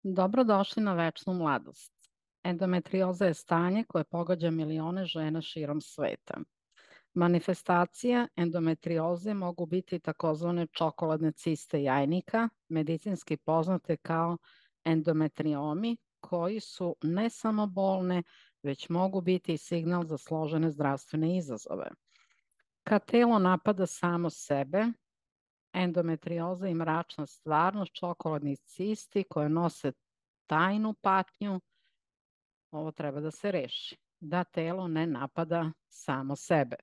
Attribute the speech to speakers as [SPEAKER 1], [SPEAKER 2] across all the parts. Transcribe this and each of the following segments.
[SPEAKER 1] Dobrodošli na večnu mladost. Endometrioza je stanje koje pogađa milione žena širom sveta. Manifestacija endometrioze mogu biti takozvane čokoladne ciste jajnika, medicinski poznate kao endometriomi, koji su ne samo bolne, već mogu biti i signal za složene zdravstvene izazove. Kad telo napada samo sebe, endometrioza i mračna stvarnost čokoladnih cisti koje nose tajnu patnju, ovo treba da se reši, da telo ne napada samo sebe.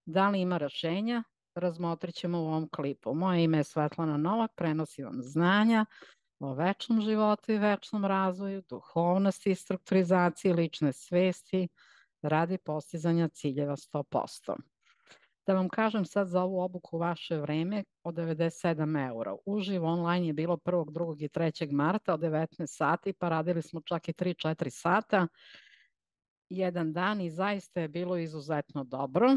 [SPEAKER 1] Da li ima rešenja? Razmotrit ćemo u ovom klipu. Moje ime je Svetlana Novak, prenosim vam znanja o večnom životu i večnom razvoju, duhovnosti i strukturizaciji lične svesti radi postizanja ciljeva 100%. Da vam kažem sad za ovu obuku vaše vreme od 97 eura. Uživo online je bilo 1., 2. i 3. marta od 19 sati, pa radili smo čak i 3-4 sata jedan dan i zaista je bilo izuzetno dobro.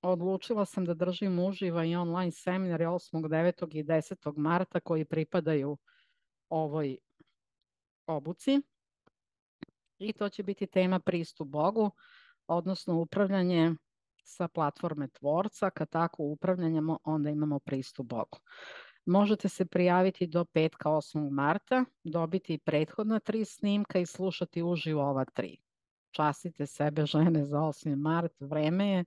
[SPEAKER 1] Odlučila sam da držim uživo i online seminare 8., 9. i 10. marta koji pripadaju ovoj obuci i to će biti tema pristup Bogu, odnosno upravljanje sa platforme tvorca. Kad tako upravljamo, onda imamo pristup Bogu. Možete se prijaviti do petka 8. marta, dobiti prethodna 3 snimka i slušati uživo ova 3. Častite sebe žene za 8. mart, vreme je,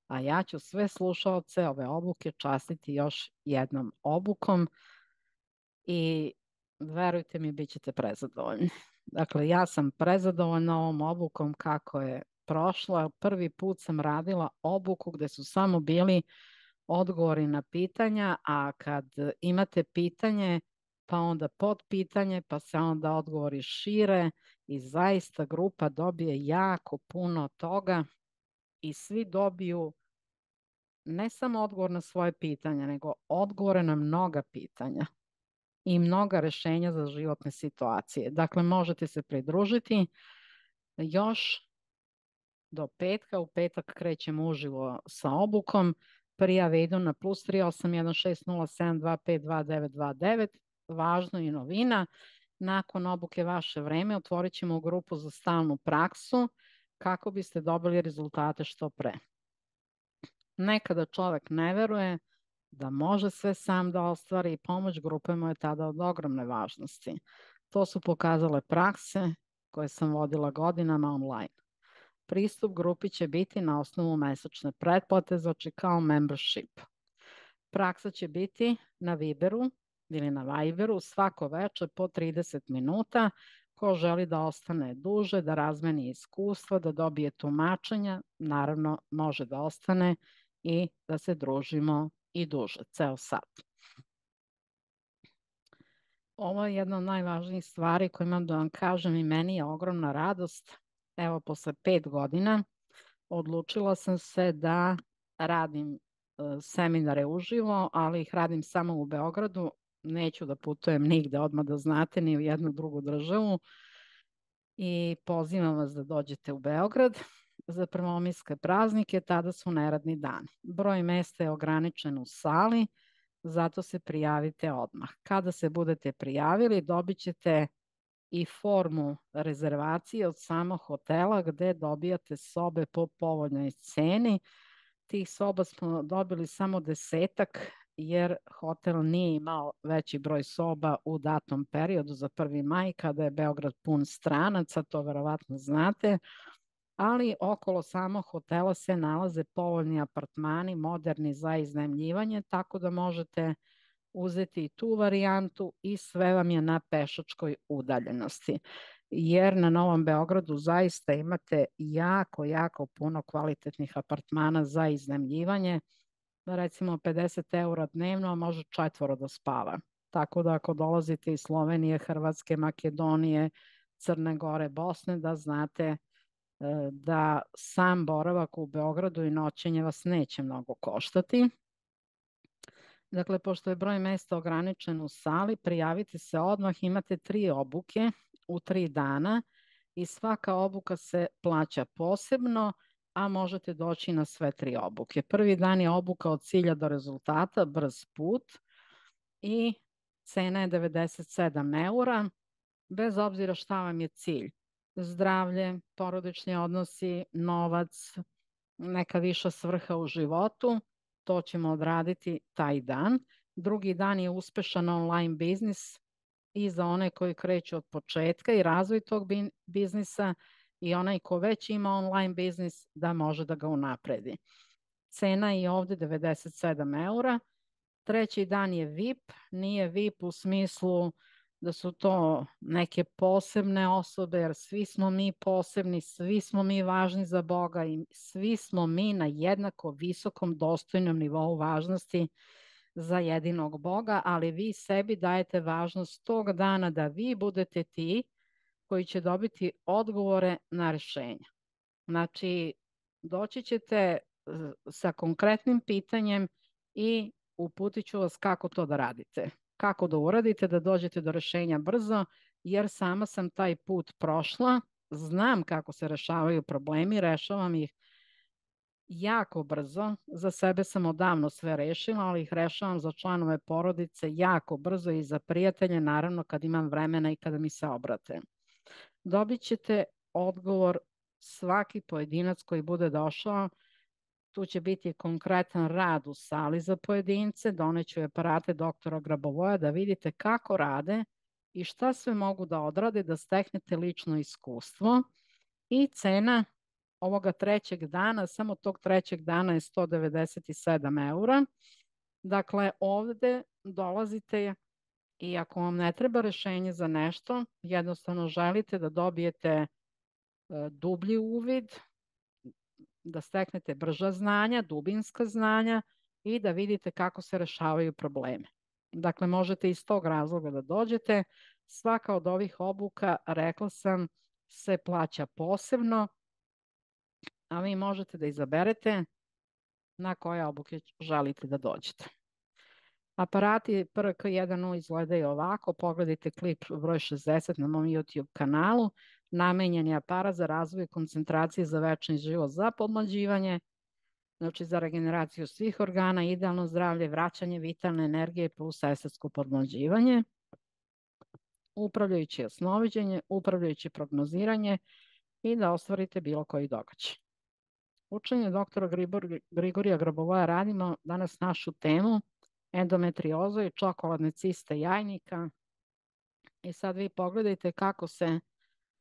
[SPEAKER 1] a ja ću sve slušaoce ove obuke častiti još jednom obukom i verujte mi, bit ćete prezadovoljni. Dakle, ja sam prezadovoljna ovom obukom kako je prošla. Prvi put sam radila obuku gde su samo bili odgovori na pitanja, a kad imate pitanje, pa onda podpitanje, pa se onda odgovori šire i zaista grupa dobije jako puno toga i svi dobiju ne samo odgovor na svoje pitanja, nego odgovore na mnoga pitanja i mnoga rešenja za životne situacije. Dakle, možete se pridružiti još do petka. U petak krećemo uživo sa obukom. Prijave idu na +3816072522929. Važno i novina, nakon obuke vaše vreme otvorit ćemo grupu za stalnu praksu kako biste dobili rezultate što pre. Nekada čovek ne veruje da može sve sam da ostvari i pomoć grupe mu je tada od ogromne važnosti. To su pokazale prakse koje sam vodila godinama online. Pristup grupi će biti na osnovu mesečne pretplate, znači kao membership. Praksa će biti na Viberu ili na Viberu svako večer po 30 minuta. Ko želi da ostane duže, da razmeni iskustva, da dobije tumačenja, naravno može da ostane i da se družimo i duže, ceo sat. Ovo je jedna od najvažnijih stvari koje imam da vam kažem i meni je ogromna radost. Evo, posle 5 godina odlučila sam se da radim seminare uživo, ali ih radim samo u Beogradu. Neću da putujem nigde, odmah da znate, ni u jednu drugu državu. I pozivam vas da dođete u Beograd za prvomajske praznike, tada su neradni dani. Broj mesta je ograničen u sali, zato se prijavite odmah. Kada se budete prijavili, dobit ćete i formu rezervacije od samog hotela gde dobijate sobe po povoljnoj ceni. Tih soba smo dobili samo 10-ak jer hotel nije imao veći broj soba u datom periodu za 1. maj kada je Beograd pun stranaca, to verovatno znate, ali okolo samog hotela se nalaze povoljni apartmani, moderni za iznajmljivanje, tako da možete uzeti i tu varijantu i sve vam je na pešačkoj udaljenosti. Jer na Novom Beogradu zaista imate jako puno kvalitetnih apartmana za iznajmljivanje. Recimo 50 eura dnevno može 4 da spava. Tako da ako dolazite iz Slovenije, Hrvatske, Makedonije, Crne Gore, Bosne, da znate da sam boravak u Beogradu i noćenje vas neće mnogo koštati. Dakle, pošto je broj mesta ograničen u sali, prijavite se odmah, imate 3 obuke u 3 dana i svaka obuka se plaća posebno, a možete doći na sve 3 obuke. Prvi dan je obuka od cilja do rezultata, brz put i cena je 97 eura. bez obzira šta vam je cilj. Zdravlje, porodični odnosi, novac, neka viša svrha u životu, to ćemo odraditi taj dan. Drugi dan je uspešan online biznis i za one koji kreću od početka i razvoj tog biznisa i onaj ko već ima online biznis da može da ga unapredi. Cena je ovde 97 eura. Treći dan je VIP, nije VIP u smislu da su to neke posebne osobe, jer svi smo mi posebni, svi smo mi važni za Boga i svi smo mi na jednako visokom dostojnom nivou važnosti za jedinog Boga, ali vi sebi dajete važnost tog dana da vi budete ti koji će dobiti odgovore na rešenja. Znači, doći ćete sa konkretnim pitanjem i uputit ću vas kako to da radite. Kako da uradite, da dođete do rešenja brzo, jer sama sam taj put prošla, znam kako se rešavaju problemi, rešavam ih jako brzo. Za sebe sam odavno sve rešila, ali ih rešavam za članove porodice jako brzo i za prijatelje, naravno kad imam vremena i kada mi se obrate. Dobit ćete odgovor svaki pojedinac koji bude došao. Tu će biti konkretan rad u sali za pojedince, doneću aparate doktora Grabovoja da vidite kako rade i šta sve mogu da odrade, da steknete lično iskustvo. I cena ovoga trećeg dana, samo tog trećeg dana je 197 eura. Dakle, ovde dolazite i ako vam ne treba rešenje za nešto, jednostavno želite da dobijete dublji uvid, da steknete brža znanja, dubinska znanja i da vidite kako se rešavaju probleme. Dakle, možete iz tog razloga da dođete. Svaka od ovih obuka, rekla sam, se plaća posebno, a vi možete da izaberete na koje obuke želite da dođete. Aparati PRK1U izgledaju ovako, pogledajte klip broj 60 na mom YouTube kanalu. Namenjen je aparat za razvoj koncentracije za večni život, za podmlađivanje, znači za regeneraciju svih organa, idealno zdravlje, vraćanje vitalne energije plus estetsko podmlađivanje, upravljajući jasnoviđenje, upravljajući prognoziranje i da ostvarite bilo koji događaj. Učenje doktora Grigorija Grabovoja radimo danas našu temu endometriozu i čokoladne ciste jajnika. I sad vi pogledajte kako se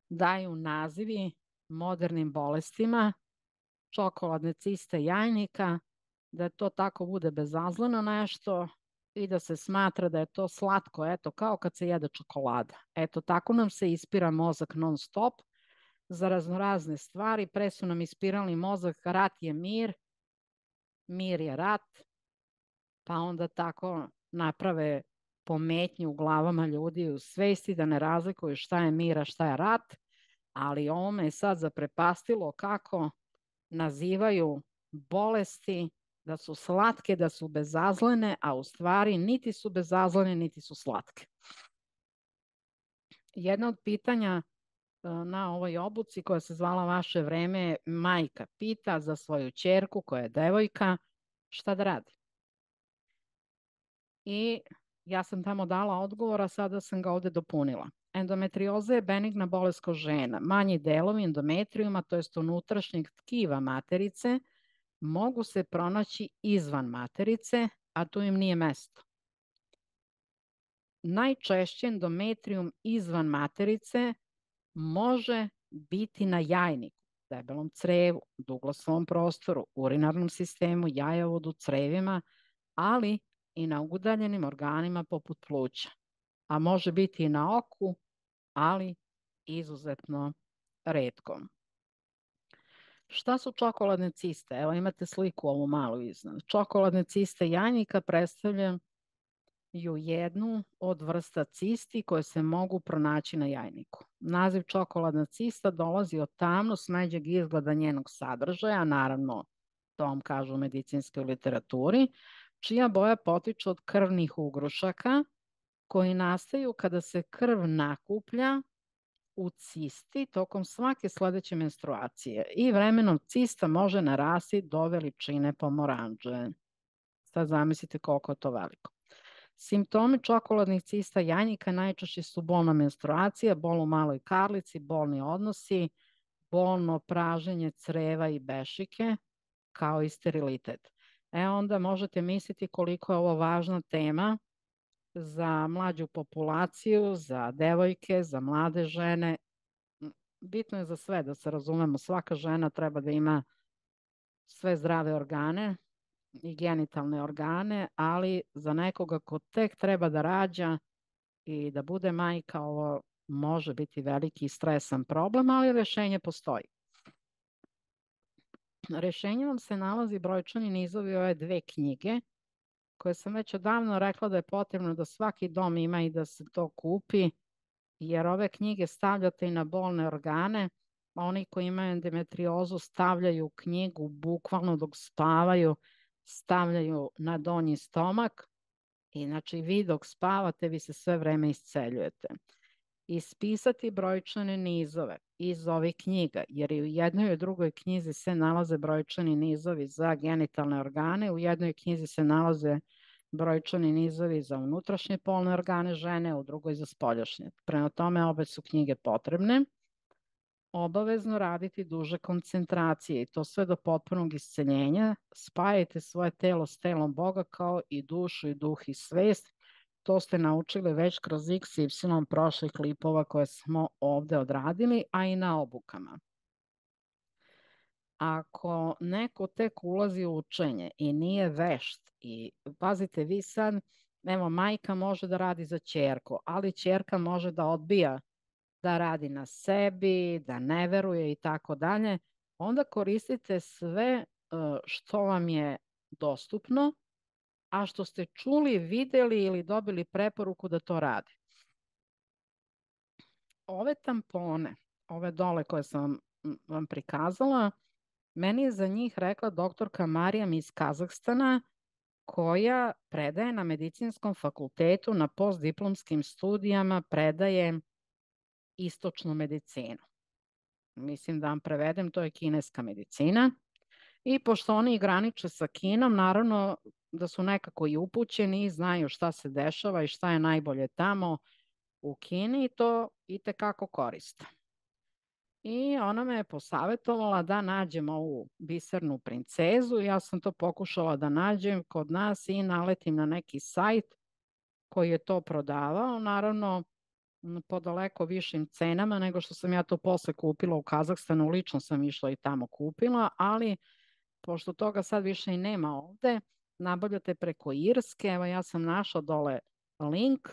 [SPEAKER 1] daju nazivi modernim bolestima, čokoladne ciste jajnika, da to tako bude bezazleno nešto i da se smatra da je to slatko, eto, kao kad se jede čokolada. Eto, tako nam se ispira mozak non stop za raznorazne stvari. Pre su nam ispirali mozak, rat je mir, mir je rat, pa onda tako naprave pometnju u glavama ljudi u svesti da ne razlikuju šta je mir, a šta je rat, ali ovo me je sad zaprepastilo kako nazivaju bolesti da su slatke, da su bezazlene, a u stvari niti su bezazlene, niti su slatke. Jedna od pitanja na ovoj obuci koja se zvala Vaše vreme, majka pita za svoju ćerku koja je devojka šta da radi. I ja sam tamo dala odgovor, a sada sam ga ovde dopunila. Endometrioza je benigna bolest kod žena. Manji delovi endometrijuma, to jest unutrašnjeg tkiva materice, mogu se pronaći izvan materice, a tu im nije mesto. Najčešće endometrijum izvan materice može biti na jajniku, debelom crevu, duglaslovom prostoru, urinarnom sistemu, jajavodu, crevima, ali i na udaljenim organima poput pluća. A može biti i na oku, ali izuzetno retko. Šta su čokoladne ciste? Evo imate sliku ovu malu iznad. Čokoladne ciste jajnika predstavljaju jednu od vrsta cisti koje se mogu pronaći na jajniku. Naziv čokoladna cista dolazi od tamno smeđeg izgleda njenog sadržaja, naravno to vam kažu u medicinskoj literaturi, čija boja potiče od krvnih ugrušaka koji nastaju kada se krv nakuplja u cisti tokom svake sledeće menstruacije i vremenom cista može narasti do veličine pomoranđe. Sad zamislite koliko je to veliko. Simptomi čokoladnih cista jajnika najčešće su bolna menstruacija, bol u maloj karlici, bolni odnosi, bolno praženje creva i bešike, kao i sterilitet. Onda možete misliti koliko je ovo važna tema za mlađu populaciju, za devojke, za mlade žene. Bitno je za sve, da se razumemo. Svaka žena treba da ima sve zdrave organe i genitalne organe, ali za nekoga ko tek treba da rađa i da bude majka, ovo može biti veliki i stresan problem, ali rešenje postoji. Rešenje vam se nalazi brojčani nizovi ove dve knjige, koje sam već odavno rekla da je potrebno da svaki dom ima i da se to kupi, jer ove knjige stavljate i na bolne organe. Oni koji imaju endometriozu stavljaju knjigu bukvalno dok spavaju, stavljaju na donji stomak i znači vi dok spavate vi se sve vreme isceljujete. Ispisati brojčane nizove iz ovih knjiga, jer i u jednoj i u drugoj knjizi se nalaze brojčani nizovi za genitalne organe, u jednoj knjizi se nalaze brojčani nizovi za unutrašnje polne organe žene, u drugoj za spoljašnje. Prema tome, obe su knjige potrebne. Obavezno raditi duže koncentracije i to sve do potpunog isceljenja. Spajajte svoje telo s telom Boga kao i dušu i duh i svest. To ste naučili već kroz x i y prošlih klipova koje smo ovde odradili, a i na obukama. Ako neko tek ulazi u učenje i nije vešt, i pazite vi sad, evo majka može da radi za ćerku, ali ćerka može da odbija da radi na sebi, da ne veruje i tako dalje, onda koristite sve što vam je dostupno, a što ste čuli, videli ili dobili preporuku da to radi. Ove tampone, ove dole koje sam vam prikazala, meni je za njih rekla doktorka Marijam iz Kazahstana, koja predaje na medicinskom fakultetu, na postdiplomskim studijama predaje istočnu medicinu. Mislim da vam prevedem, to je kineska medicina. I pošto oni graniče sa Kinom, naravno da su nekako i upućeni i znaju šta se dešava i šta je najbolje tamo u Kini i to itekako koriste. I ona me je posavetovala da nađem ovu bisernu princezu. Ja sam to pokušala da nađem kod nas i naletim na neki sajt koji je to prodavao. Naravno, po daleko višim cenama nego što sam ja to posle kupila u Kazahstanu. Lično sam išla i tamo kupila, ali pošto toga sad više i nema ovde, nabavljate preko Irske. Evo ja sam našla dole link.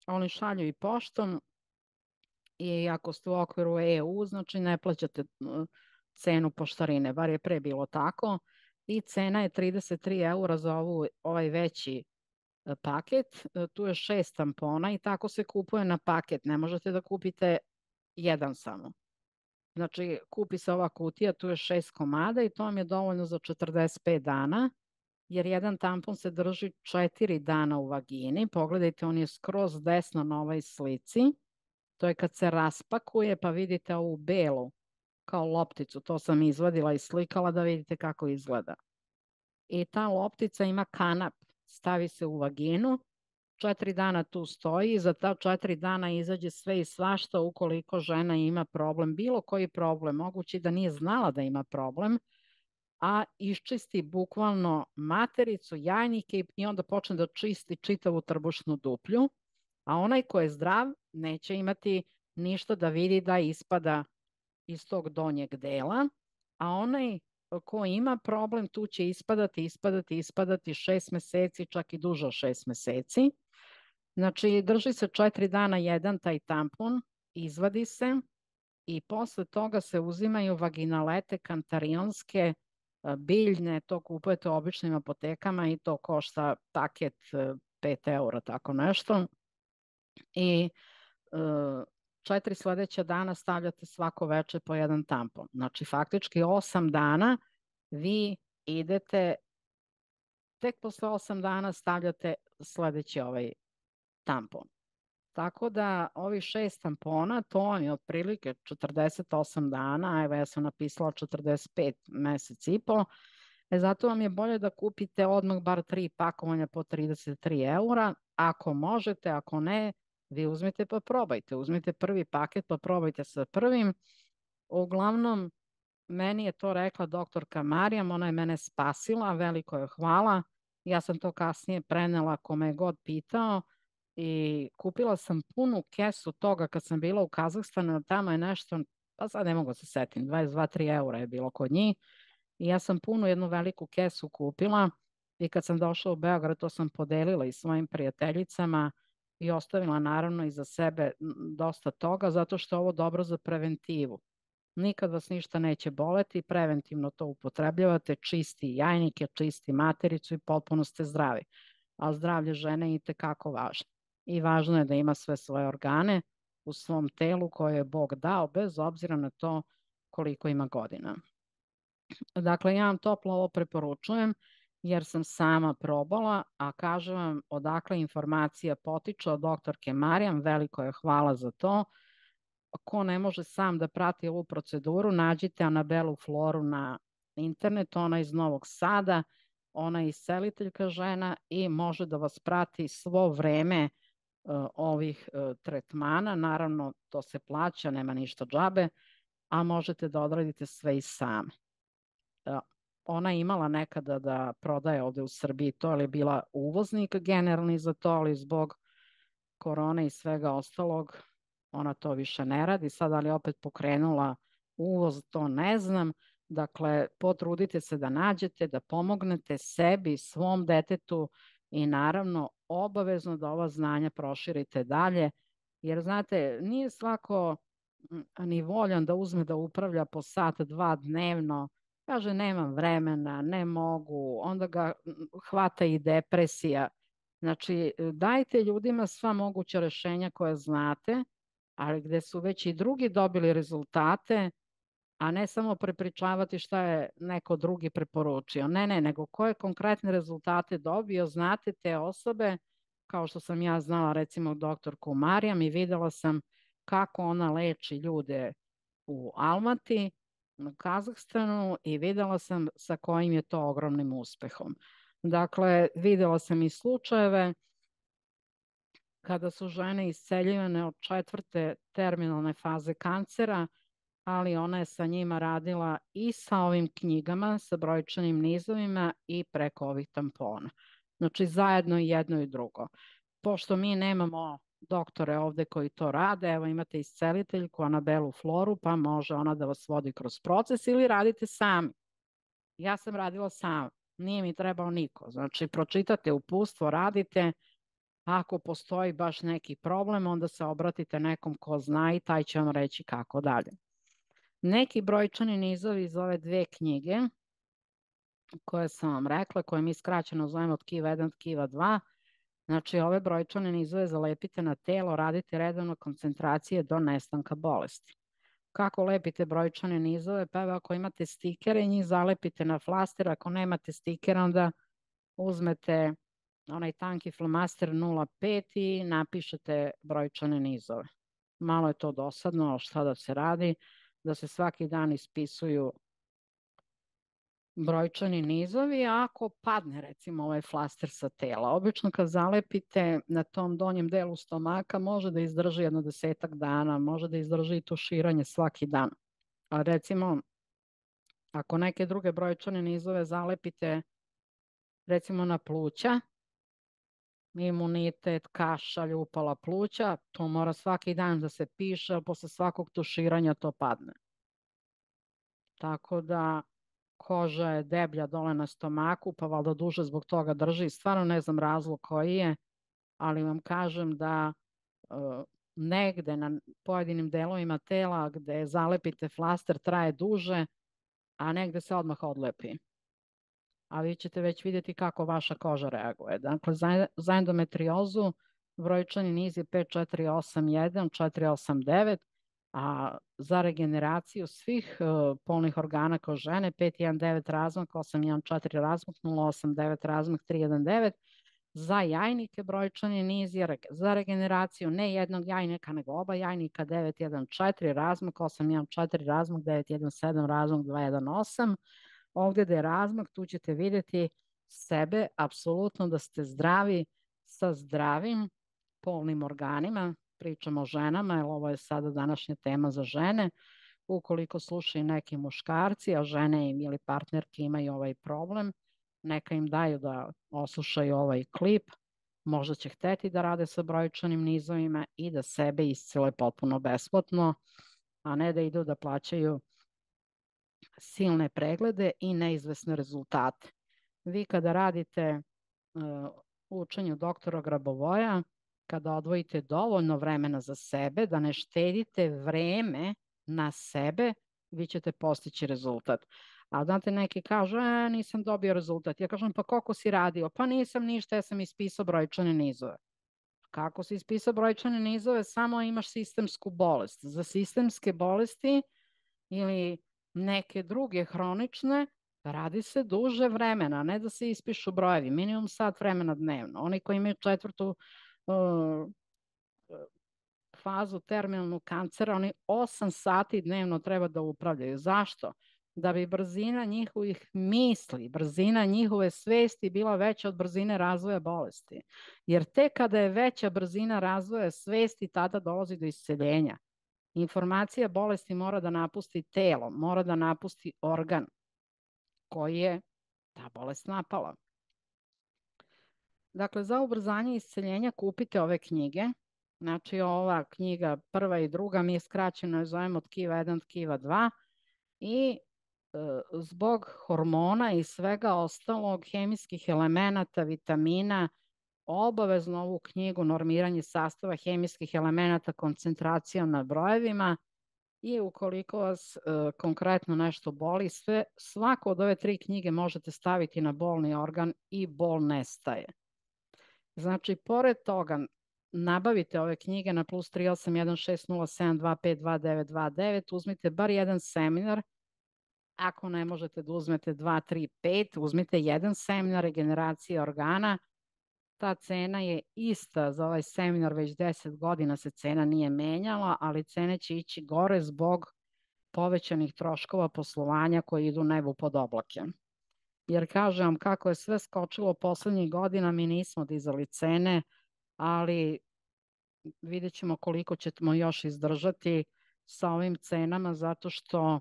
[SPEAKER 1] Oni šalju i poštom i ako ste u okviru EU, znači ne plaćate cenu poštarine, bar je pre bilo tako. I cena je 33 € za ovaj veći paket. Tu je 6 tampona i tako se kupuje na paket. Ne možete da kupite jedan samo. Znači, kupi se ova kutija, tu je 6 komada i to vam je dovoljno za 45 dana, jer jedan tampon se drži 4 dana u vagini. Pogledajte, on je skroz desno na ovoj slici. To je kad se raspakuje, pa vidite ovu belu kao lopticu. To sam izvadila i slikala da vidite kako izgleda. I ta loptica ima kanap. Stavi se u vaginu, 4 dana tu stoji i za ta 4 dana izađe sve i svašta ukoliko žena ima problem, bilo koji problem, moguće da nije znala da ima problem, a iščisti bukvalno matericu, jajnike i onda počne da čisti čitavu trbušnu duplju, a onaj ko je zdrav neće imati ništa da vidi da ispada iz tog donjeg dela, a onaj ko ima problem tu će ispadati 6 meseci, čak i duže od 6 meseci. Znači, drži se 4 dana jedan taj tampon, izvadi se i posle toga se uzimaju vaginalete kantarionske, biljne, to kupujete u običnim apotekama i to košta paket 5 €, tako nešto. I 4 sledeća dana stavljate svako veče po jedan tampon. Znači, faktički 8 dana vi idete, tek posle 8 dana stavljate sledeći ovaj tampon. Tako da ovih 6 tampona, to vam je otprilike 48 dana, evo ja sam napisala 45 mesec i po, Zato vam je bolje da kupite odmah bar 3 pakovanja po 33 eura. Ako možete, ako ne, vi uzmite pa probajte. Uzmite prvi paket pa probajte sa prvim. Uglavnom, meni je to rekla doktorka Marijam, ona je mene spasila, veliko je hvala. Ja sam to kasnije prenela kome je god pitao i kupila sam punu kesu toga kad sam bila u Kazahstanu, tamo je nešto, pa sad ne mogu se setim, 22-3 eura je bilo kod njih. I ja sam punu jednu veliku kesu kupila i kad sam došla u Beograd, to sam podelila i svojim prijateljicama i ostavila naravno iza sebe dosta toga, zato što je ovo dobro za preventivu. Nikad vas ništa neće boleti, preventivno to upotrebljavate, čisti jajnike, čisti matericu i potpuno ste zdravi. A zdravlje žene je itekako važno. I važno je da ima sve svoje organe u svom telu koje je Bog dao, bez obzira na to koliko ima godina. Dakle, ja vam toplo ovo preporučujem jer sam sama probala, a kažem vam odakle informacija potiče od doktorke Marijam, veliko je hvala za to. Ko ne može sam da prati ovu proceduru, nađite Anabelu Floru na internetu, ona je iz Novog Sada, ona je isceliteljka žena i može da vas prati svo vreme ovih tretmana. Naravno, to se plaća, nema ništa džabe, a možete da odradite sve i same. Ona je imala nekada da prodaje ovde u Srbiji to, ali je bila uvoznik generalni za to, ali zbog korone i svega ostalog, ona to više ne radi. Sad, ali opet pokrenula uvoz, to ne znam. Dakle, potrudite se da nađete, da pomognete sebi, svom detetu i naravno obavezno da ova znanja proširite dalje, jer znate, nije svako ni voljan da uzme da upravlja po sat, dva dnevno. Kaže, nemam vremena, ne mogu, onda ga hvata i depresija. Znači, dajte ljudima sva moguća rešenja koje znate, ali gde su već i drugi dobili rezultate, a ne samo prepričavati šta je neko drugi preporučio. Ne, nego koje konkretne rezultate dobio, znate te osobe, kao što sam ja znala recimo doktorku Marijam i videla sam kako ona leči ljude u Almati, u Kazahstanu i videla sam sa kojim je to ogromnim uspehom. Dakle, videla sam i slučajeve kada su žene isceljivane od 4. terminalne faze kancera, ali ona je sa njima radila i sa ovim knjigama, sa brojčanim nizovima i preko ovih tampona. Znači, zajedno i jedno i drugo. Pošto mi nemamo doktore ovde koji to rade, evo imate isceliteljku Anabelu Floru, pa može ona da vas vodi kroz proces ili radite sami. Ja sam radila sama, nije mi trebao niko. Znači, pročitate uputstvo, radite. Ako postoji baš neki problem, onda se obratite nekom ko zna i taj će vam reći kako dalje. Neki brojčani nizovi iz ove 2 knjige koje sam vam rekla, koje mi skraćeno zovemo tkiva 1, tkiva 2, znači ove brojčane nizove zalepite na telo, radite redovno koncentracije do nestanka bolesti. Kako lepite brojčane nizove? Pa evo ako imate stikere, njih zalepite na flaster, ako nemate stikera, onda uzmete onaj tanki flomaster 0,5 i napišete brojčane nizove. Malo je to dosadno, šta da se radi, da se svaki dan ispisuju brojčani nizovi, a ako padne recimo ovaj flaster sa tela. Obično kad zalepite na tom donjem delu stomaka može da izdrži jedno 10 dana, može da izdrži i tuširanje svaki dan. A recimo ako neke druge brojčane nizove zalepite recimo na pluća, imunitet, kašalj, upala pluća, to mora svaki dan da se piše, a posle svakog tuširanja to padne. Tako da koža je deblja dole na stomaku, pa valjda duže zbog toga drži. Stvarno ne znam razlog koji je, ali vam kažem da negde na pojedinim delovima tela gde zalepite flaster traje duže, a negde se odmah odlepi. A vi ćete već vidjeti kako vaša koža reaguje. Dakle, za endometriozu brojčani niz je 5481, 489, a za regeneraciju svih polnih organa kao žene 519 razmak, 814 razmak, 089 razmak, 319, za jajnike brojčani niz je za regeneraciju ne jednog jajnika, nego oba jajnika 914 razmak, 814 razmak, 917 razmak, 218, Ovdje da je razmak, tu ćete vidjeti sebe, apsolutno da ste zdravi sa zdravim polnim organima, pričamo o ženama, jer ovo je sada današnja tema za žene. Ukoliko slušaju neki muškarci, a žene im ili partnerki imaju ovaj problem, neka im daju da oslušaju ovaj klip, možda će hteti da rade sa brojčanim nizovima i da sebe iscele potpuno besplatno, a ne da idu da plaćaju silne preglede i neizvesne rezultate. Vi kada radite u učenju doktora Grabovoja, kada odvojite dovoljno vremena za sebe, da ne štedite vreme na sebe, vi ćete postići rezultat. A znate, neki kažu, nisam dobio rezultat. Ja kažem, pa koliko si radio? Pa nisam ništa, ja sam ispisao brojčane nizove. Kako si ispisao brojčane nizove? Samo imaš sistemsku bolest. Za sistemske bolesti ili neke druge hronične, radi se duže vremena, ne da se ispišu brojevi, minimum sat vremena dnevno. Oni koji imaju četvrtu fazu terminalnog kancera, oni 8 sati dnevno treba da upravljaju. Zašto? Da bi brzina njihovih misli, brzina njihove svesti bila veća od brzine razvoja bolesti. Jer tek kada je veća brzina razvoja svesti, tada dolazi do isceljenja. Informacija bolesti mora da napusti telo, mora da napusti organ koji je ta bolest napala. Dakle, za ubrzanje isceljenja kupite ove knjige. Znači, ova knjiga prva i druga mi je skraćeno je zovemo tkiva 1, tkiva 2 i zbog hormona i svega ostalog, hemijskih elemenata, vitamina, obavezno ovu knjigu normiranje sastava hemijskih elemenata koncentracijom na brojevima i ukoliko vas konkretno nešto boli, svako od ove 3 knjige možete staviti na bolni organ i bol nestaje. Znači, pored toga, nabavite ove knjige na plus 3816072522929, uzmite bar jedan seminar. Ako ne možete da uzmete 2, 3, 5, uzmite jedan seminar regeneracije organa. Ta cena je ista za ovaj seminar, već 10 godina se cena nije menjala, ali cene će ići gore zbog povećanih troškova poslovanja koji idu nebu pod oblake. Jer kažem vam, kako je sve skočilo poslednjih godina, mi nismo dizali cene, ali vidjet ćemo koliko ćemo još izdržati sa ovim cenama, zato što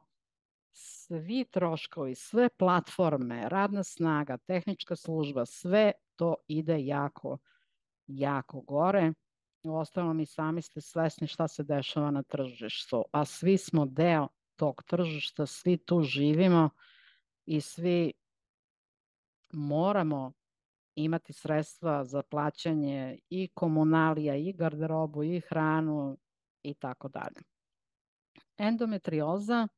[SPEAKER 1] svi troškovi, sve platforme, radna snaga, tehnička služba, sve to ide jako, jako gore. Uostalom i sami ste svesni šta se dešava na tržištu, a svi smo deo tog tržišta, svi tu živimo i svi moramo imati sredstva za plaćanje i komunalija, i garderobu, i hranu i tako dalje. Endometrioza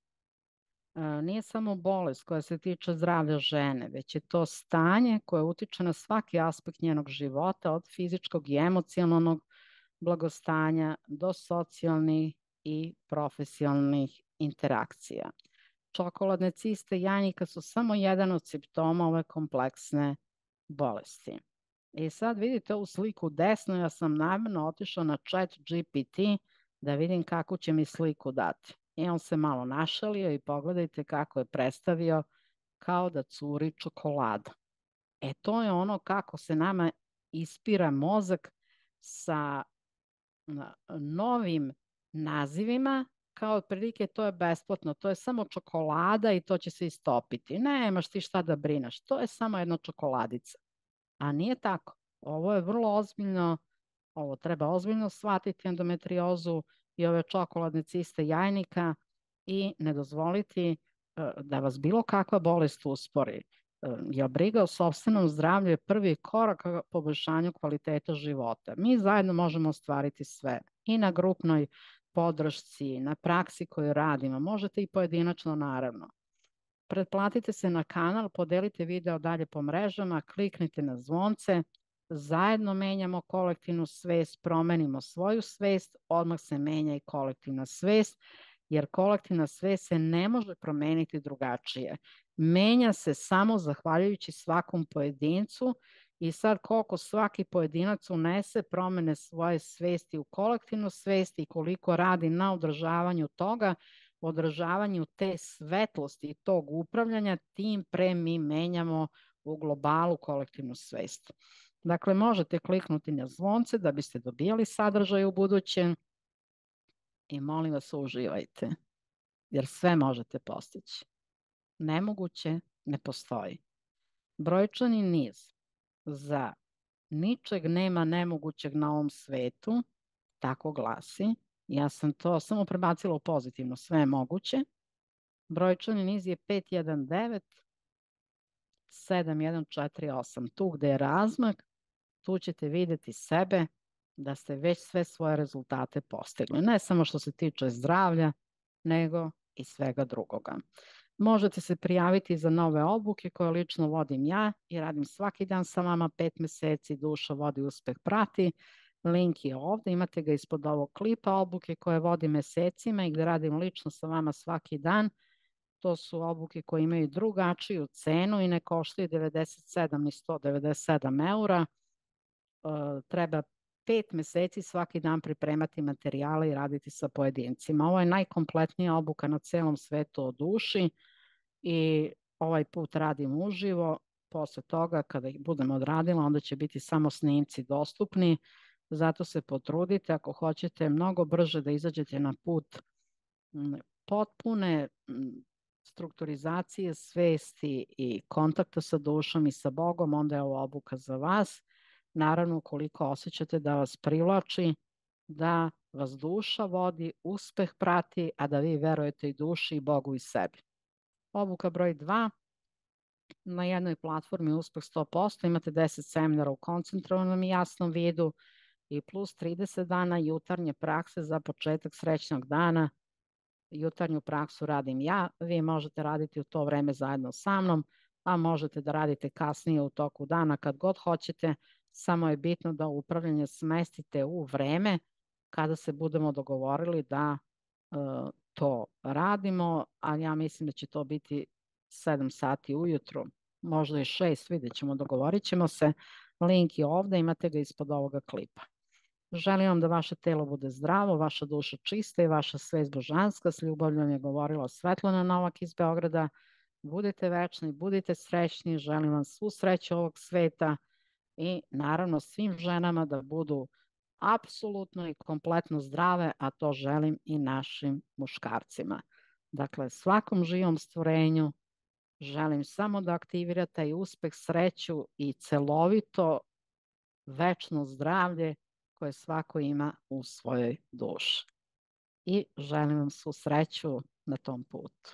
[SPEAKER 1] nije samo bolest koja se tiče zdravlja žene, već je to stanje koje utiče na svaki aspekt njenog života, od fizičkog i emocionalnog blagostanja do socijalnih i profesionalnih interakcija. Čokoladne ciste jajnika su samo jedan od simptoma ove kompleksne bolesti. I sad vidite ovu sliku desno, ja sam namerno otišla na chat GPT da vidim kako će mi sliku dati. I on se malo našalio i pogledajte kako je predstavio kao da curi čokolada. To je ono kako se nama ispira mozak sa novim nazivima, kao otprilike to je besplatno, to je samo čokolada i to će se istopiti. Nemaš ti šta da brineš, to je samo jedna čokoladica. A nije tako. Ovo je vrlo ozbiljno, ovo treba ozbiljno shvatiti endometriozu i ove čokoladne ciste jajnika i ne dozvoliti da vas bilo kakva bolest uspori. Jer briga o sopstvenom zdravlju je prvi korak ka poboljšanju kvaliteta života. Mi zajedno možemo ostvariti sve. I na grupnoj podršci, na praksi koju radimo. Možete i pojedinačno, naravno. Pretplatite se na kanal, podelite video dalje po mrežama, kliknite na zvonce, zajedno menjamo kolektivnu svest, promenimo svoju svest, odmah se menja i kolektivna svest, jer kolektivna svest se ne može promeniti drugačije. Menja se samo zahvaljujući svakom pojedincu i sad koliko svaki pojedinac unese promene svoje svesti u kolektivnu svest i koliko radi na održavanju toga, održavanju te svetlosti i tog upravljanja, tim pre mi menjamo u globalu kolektivnu svest. Dakle, možete kliknuti na zvonce da biste dobijali sadržaj u budućem i molim vas uživajte, jer sve možete postići. Nemoguće ne postoji. Brojčani niz za ničeg nema nemogućeg na ovom svetu, tako glasi. Ja sam to samo prebacila u pozitivno, sve je moguće. Brojčani niz je 519 7148. Tu gde je razmak, tu ćete vidjeti sebe da ste već sve svoje rezultate postigli. Ne samo što se tiče zdravlja, nego i svega drugoga. Možete se prijaviti za nove obuke koje lično vodim ja i radim svaki dan sa vama 5 meseci. Duša vodi, uspeh prati. Link je ovde, imate ga ispod ovog klipa. Obuke koje vodim mesecima i gde radim lično sa vama svaki dan. To su obuke koje imaju drugačiju cenu i ne koštaju 97 ni 197 eura. Treba 5 meseci svaki dan pripremati materijale i raditi sa pojedincima. Ovo je najkompletnija obuka na celom svetu o duši i ovaj put radim uživo. Posle toga, kada ih budem odradila, onda će biti samo snimci dostupni. Zato se potrudite ako hoćete mnogo brže da izađete na put potpune strukturizacije svesti i kontakta sa dušom i sa Bogom, onda je ovo obuka za vas. Naravno, ukoliko osjećate da vas privlači, da vas duša vodi, uspeh prati, a da vi verujete i duši i Bogu i sebi. Obuka broj 2. Na jednoj platformi uspeh 100%, imate 10 seminara u koncentrovanom i jasnom vidu i plus 30 dana jutarnje prakse za početak srećnog dana. Jutarnju praksu radim ja, vi možete raditi u to vreme zajedno sa mnom, a možete da radite kasnije u toku dana kad god hoćete, samo je bitno da upravljanje smestite u vreme kada se budemo dogovorili da to radimo, a ja mislim da će to biti 7 sati ujutru, možda i 6, vidjet ćemo, dogovorit ćemo se. Link je ovde, imate ga ispod ovoga klipa. Želim vam da vaše telo bude zdravo, vaša duša čista i vaša svest božanska. S ljubavljom je govorila Svetlana Novak iz Beograda. Budite večni, budite srećni, želim vam svu sreću ovog sveta i naravno svim ženama da budu apsolutno i kompletno zdrave, a to želim i našim muškarcima. Dakle, svakom živom stvorenju želim samo da aktivirate i uspeh, sreću i celovito večno zdravlje koje svako ima u svojoj duši. I želim vam svu sreću na tom putu.